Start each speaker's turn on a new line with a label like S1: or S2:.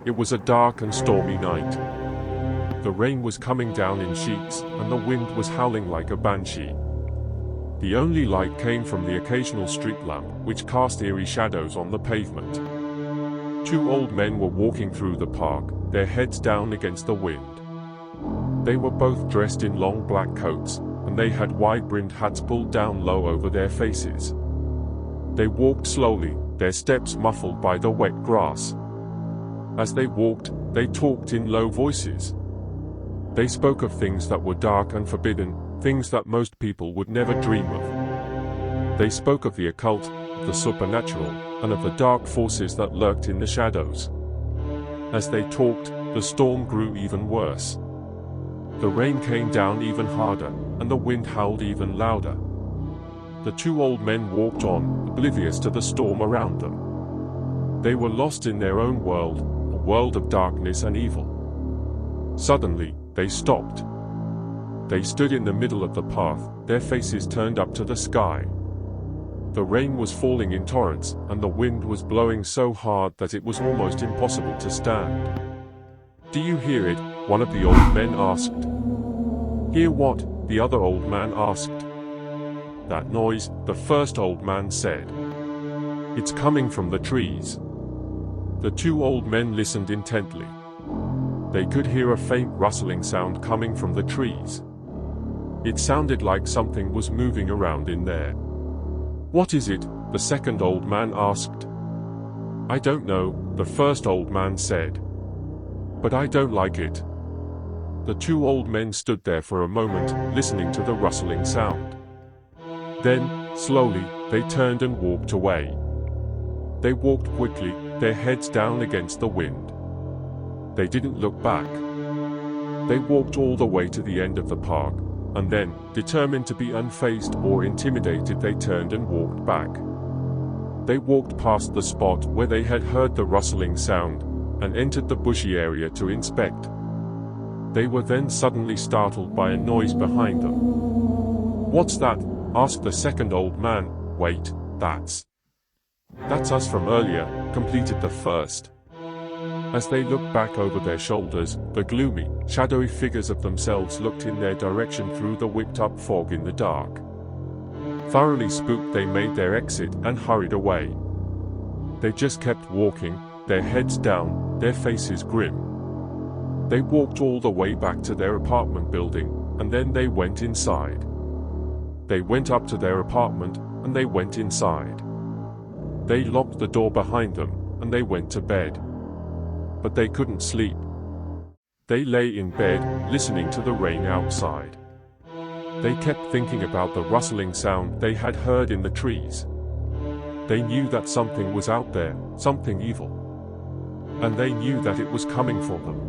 S1: It was a dark and stormy night. The rain was coming down in sheets, and the wind was howling like a banshee. The only light came from the occasional street lamp, which cast eerie shadows on the pavement. Two old men were walking through the park, their heads down against the wind. They were both dressed in long black coats, and they had wide-brimmed hats pulled down low over their faces. They walked slowly, their steps muffled by the wet grass. As they walked, they talked in low voices. They spoke of things that were dark and forbidden, things that most people would never dream of. They spoke of the occult, of the supernatural, and of the dark forces that lurked in the shadows. As they talked, the storm grew even worse. The rain came down even harder, and the wind howled even louder. The two old men walked on, oblivious to the storm around them. They were lost in their own world, a world of darkness and evil. Suddenly, they stopped. They stood in the middle of the path, their faces turned up to the sky. The rain was falling in torrents, and the wind was blowing so hard that it was almost impossible to stand. "Do you hear it?" one of the old men asked. "Hear what?" the other old man asked. "That noise," the first old man said. "It's coming from the trees." The two old men listened intently. They could hear a faint rustling sound coming from the trees. It sounded like something was moving around in there. "What is it?" the second old man asked. "I don't know," the first old man said. "But I don't like it." The two old men stood there for a moment, listening to the rustling sound. Then, slowly, they turned and walked away. They walked quickly, their heads down against the wind. They didn't look back. They walked all the way to the end of the park, and then, determined to be unfazed or intimidated, they turned and walked back. They walked past the spot where they had heard the rustling sound, and entered the bushy area to inspect. They were then suddenly startled by a noise behind them. "What's that?" asked the second old man. "Wait, that's us from earlier," completed the first. As they looked back over their shoulders, the gloomy, shadowy figures of themselves looked in their direction through the whipped-up fog in the dark. Thoroughly spooked, they made their exit and hurried away. They just kept walking, their heads down, their faces grim. They walked all the way back to their apartment building, and then they went inside. They went up to their apartment, and they went inside. They locked the door behind them, and they went to bed. But they couldn't sleep. They lay in bed, listening to the rain outside. They kept thinking about the rustling sound they had heard in the trees. They knew that something was out there, something evil. And they knew that it was coming for them.